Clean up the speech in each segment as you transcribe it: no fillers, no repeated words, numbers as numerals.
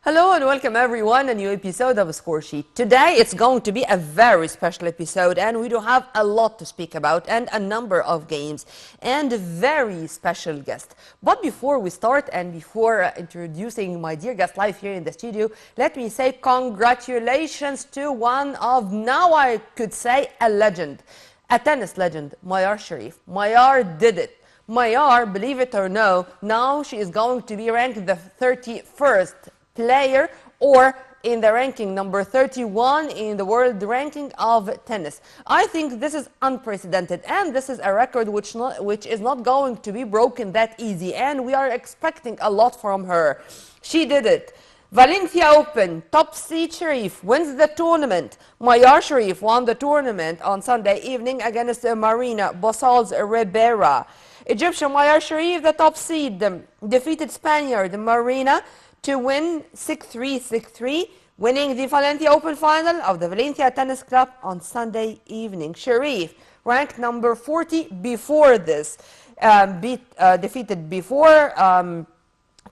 Hello and welcome everyone, a new episode of Score Sheet. Today it's going to be a very special episode and we do have a lot to speak about and a number of games and a very special guest. But before we start and before introducing my dear guest live here in the studio, let me say congratulations to one of, now I could say, a legend, a tennis legend, Mayar Sherif. Mayar did it. Mayar, believe it or no, now she is going to be ranked the 31st player or in the ranking number 31 in the world ranking of tennis. I think this is unprecedented and this is a record which is not going to be broken that easy, and we are expecting a lot from her. She did it. Valencia Open, top seed Sherif wins the tournament. Mayar Sherif won the tournament on Sunday evening against Marina Bosals Ribera. Egyptian Mayar Sherif, the top seed, defeated Spaniard Marina to win 6-3, 6-3, winning the Valencia Open final of the Valencia Tennis Club on Sunday evening. Sherif, ranked number 40 before this, defeated before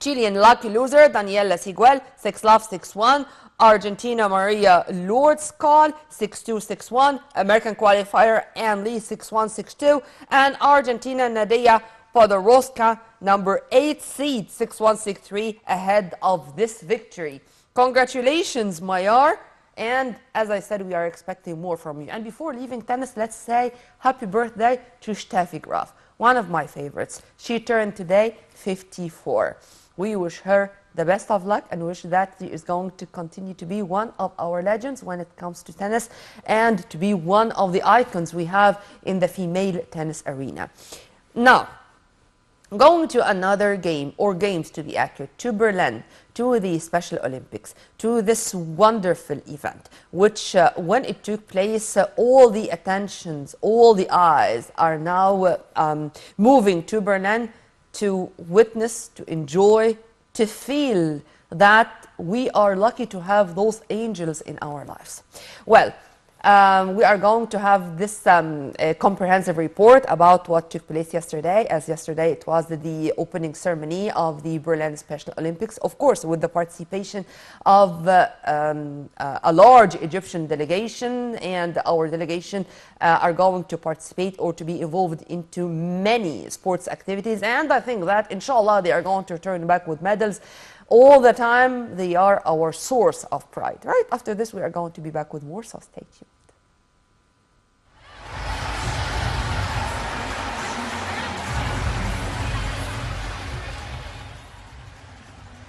Chilean lucky loser Daniela Siguel, 6-love, 6-1. Argentina Maria Lourdes Call, 6-2, 6-1. American qualifier Ann Lee, 6-1, 6-2. And Argentina Nadia Podoroska, number 8 seed, 6-1, 6-3, ahead of this victory. Congratulations, Mayar. And as I said, we are expecting more from you. And before leaving tennis, let's say happy birthday to Steffi Graf, one of my favorites. She turned today 54. We wish her the best of luck and wish that she is going to continue to be one of our legends when it comes to tennis and to be one of the icons we have in the female tennis arena. Now, going to another game, or games to be accurate, to Berlin, to the Special Olympics, to this wonderful event, which when it took place, all the attentions, all the eyes are now moving to Berlin to witness, to enjoy, to feel that we are lucky to have those angels in our lives. Well, we are going to have this comprehensive report about what took place yesterday, as yesterday it was the opening ceremony of the Berlin Special Olympics, of course with the participation of a large Egyptian delegation, and our delegation are going to participate or to be involved into many sports activities, and I think that inshallah they are going to return back with medals. All the time, they are our source of pride. Right after this, we are going to be back with more, so stay tuned.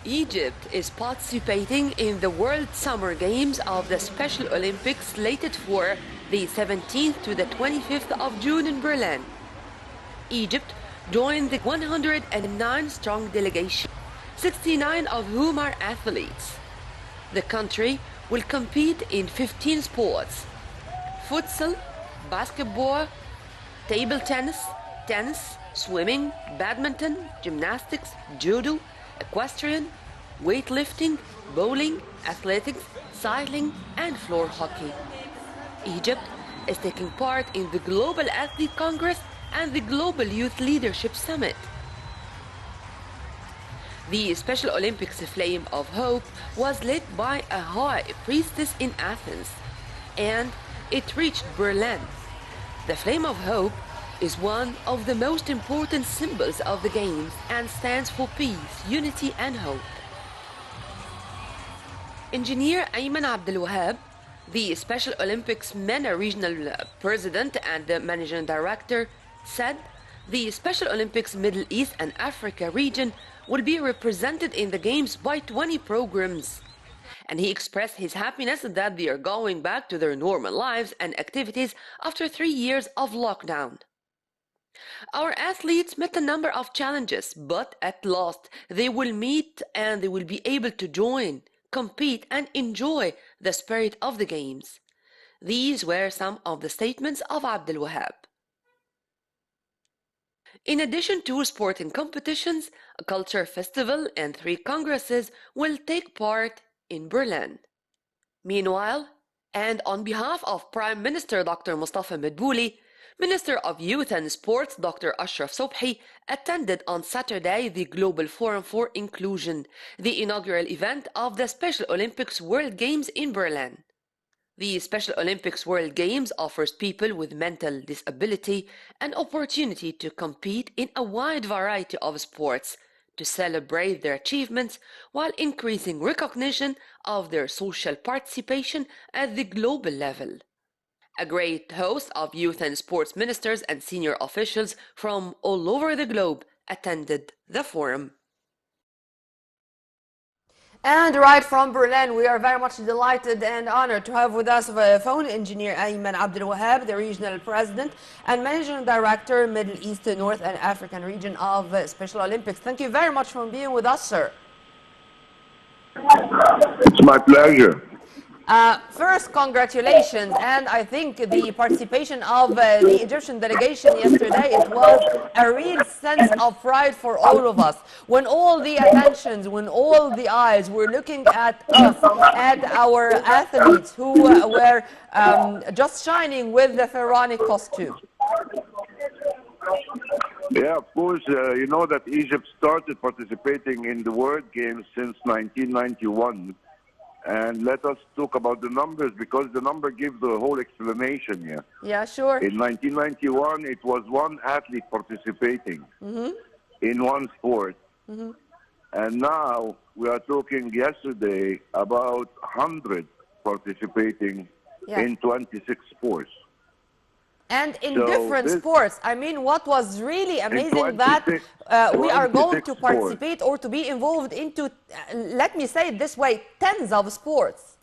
Egypt is participating in the World Summer Games of the Special Olympics slated for the 17th to the 25th of June in Berlin. Egypt joined the 109-strong delegation, 69 of whom are athletes. The country will compete in 15 sports: futsal, basketball, table tennis, tennis, swimming, badminton, gymnastics, judo, equestrian, weightlifting, bowling, athletics, cycling, and floor hockey. Egypt is taking part in the Global Athlete Congress and the Global Youth Leadership Summit. The Special Olympics Flame of Hope was lit by a high priestess in Athens, and it reached Berlin. The Flame of Hope is one of the most important symbols of the Games and stands for peace, unity, and hope. Engineer Ayman Abdel Wahab, the Special Olympics MENA Regional President and Managing Director, said the Special Olympics Middle East and Africa region will be represented in the Games by 20 programs. And he expressed his happiness that they are going back to their normal lives and activities after 3 years of lockdown. Our athletes met a number of challenges, but at last they will meet and they will be able to join, compete, and enjoy the spirit of the Games. These were some of the statements of Abdel Wahab. In addition to sporting competitions, a culture festival and 3 congresses will take part in Berlin. Meanwhile, and on behalf of Prime Minister Dr. Mustafa Madbouli, Minister of Youth and Sports Dr. Ashraf Sobhi attended on Saturday the Global Forum for Inclusion, the inaugural event of the Special Olympics World Games in Berlin. The Special Olympics World Games offers people with mental disability an opportunity to compete in a wide variety of sports, to celebrate their achievements while increasing recognition of their social participation at the global level. A great host of youth and sports ministers and senior officials from all over the globe attended the forum. And right from Berlin, we are very much delighted and honored to have with us phone engineer Ayman Abdel Wahab, the regional president and managing director, Middle East, North and African region of Special Olympics. Thank you very much for being with us, sir. It's my pleasure. First, congratulations, and I think the participation of the Egyptian delegation yesterday, it was a real sense of pride for all of us. When all the attentions, when all the eyes were looking at us, at our athletes who were just shining with the pharaonic costume. Yeah, of course, you know that Egypt started participating in the World Games since 1991. And let us talk about the numbers because the number gives the whole explanation here. Yeah, sure. In 1991, it was one athlete participating in one sport. And now we are talking yesterday about 100 participating in 26 sports. And in different sports. I mean, what was really amazing that we are going to participate or to be involved into, let me say it this way, tens of sports.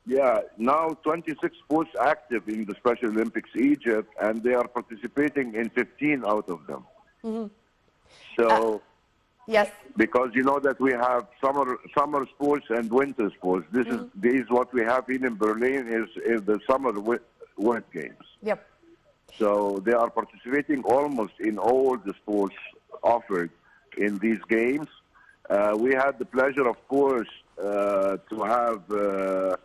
Yeah, now 26 sports active in the Special Olympics Egypt, and they are participating in 15 out of them. So, yes, because you know that we have summer sports and winter sports. This is what we have here in Berlin is the summer World Games. Yep. So they are participating almost in all the sports offered in these games. We had the pleasure, of course, to have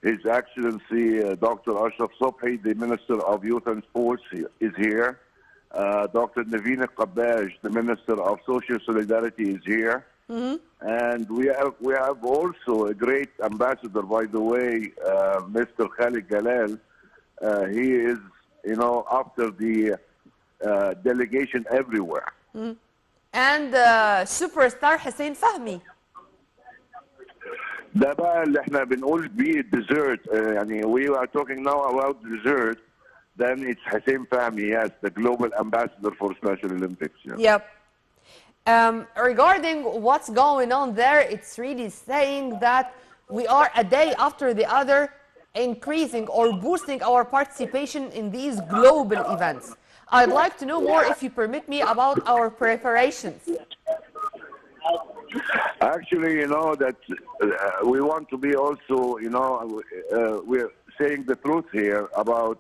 His Excellency Dr. Ashraf Sobhi, the Minister of Youth and Sports, is here. Dr. Naveen Qabbaj, the Minister of Social Solidarity, is here. And we have also a great ambassador, by the way, Mr. Khalid Galal. He is, you know, after the delegation everywhere. And superstar Hussein Fahmy. ده بقى اللي احنا بنقول بيه dessert. يعني we are talking now about dessert. Then it's Hussein Fahmy, yes, the global ambassador for Special Olympics. Yeah. Yep. Regarding what's going on there, it's really saying that we are a day after the other increasing or boosting our participation in these global events. I'd like to know more, if you permit me, about our preparations. Actually, you know that we want to be also, you know, we're saying the truth here about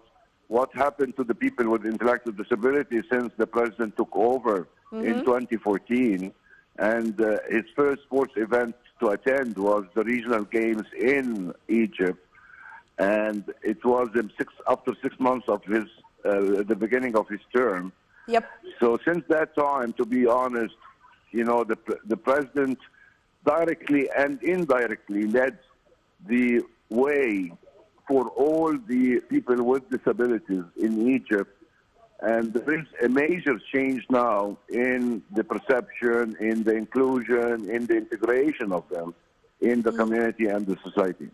what happened to the people with intellectual disabilities since the president took over in 2014. And his first sports event to attend was the regional games in Egypt. And it was after 6 months of his the beginning of his term. Yep. So since that time, to be honest, you know, the president directly and indirectly led the way for all the people with disabilities in Egypt. And there is a major change now in the perception, in the inclusion, in the integration of them in the community and the society.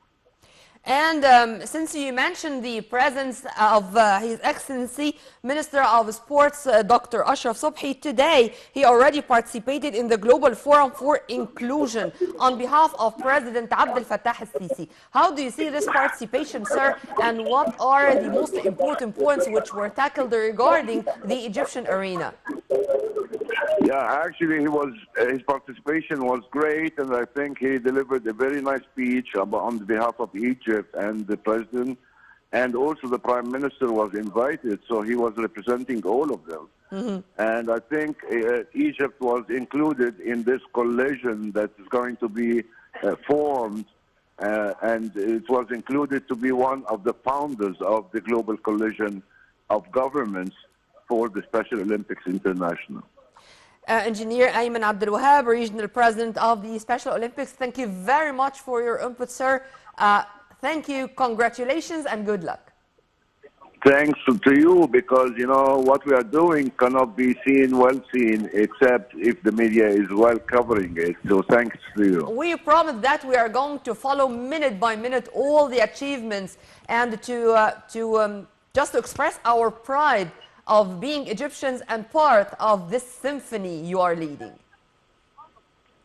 And since you mentioned the presence of His Excellency Minister of Sports, Dr. Ashraf Sobhi, today he already participated in the Global Forum for Inclusion on behalf of President Abdel Fattah al-Sisi. How do you see this participation, sir, and what are the most important points which were tackled regarding the Egyptian arena? Yeah, actually, his participation was great, and I think he delivered a very nice speech on behalf of Egypt and the president, and also the prime minister was invited, so he was representing all of them. And I think Egypt was included in this coalition that is going to be formed, and it was included to be one of the founders of the global coalition of governments for the Special Olympics International. Engineer Ayman Abdel Wahab, Regional President of the Special Olympics, thank you very much for your input, sir. Thank you, congratulations, and good luck. Thanks to you, because you know what we are doing cannot be well seen, except if the media is well covering it. So thanks to you. We promise that we are going to follow minute by minute all the achievements and just to express our pride of being Egyptians and part of this symphony you are leading.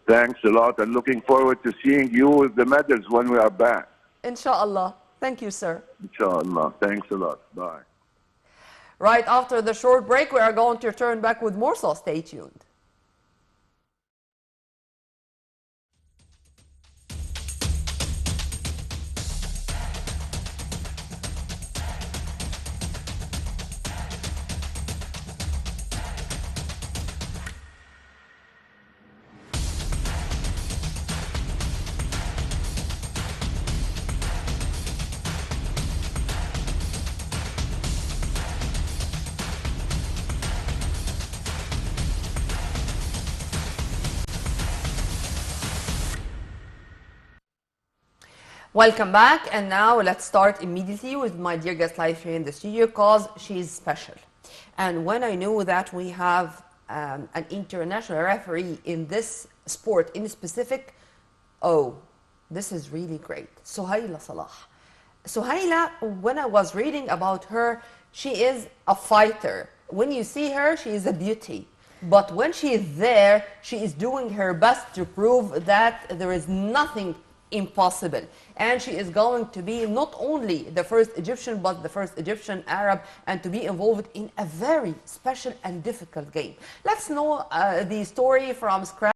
Thanks a lot, and looking forward to seeing you with the medals when we are back. Inshallah. Thank you, sir. Inshallah. Thanks a lot. Bye. Right after the short break, we are going to return back with more, so stay tuned. Welcome back, and now let's start immediately with my dear guest live here in the studio, because she's special. And when I know that we have an international referee in this sport in specific, oh, this is really great. Sohaila Salah. Sohaila, when I was reading about her, she is a fighter. When you see her, she is a beauty. But when she is there, she is doing her best to prove that there is nothing impossible, and she is going to be not only the first Egyptian but the first Egyptian Arab, and to be involved in a very special and difficult game. Let's know the story from scratch.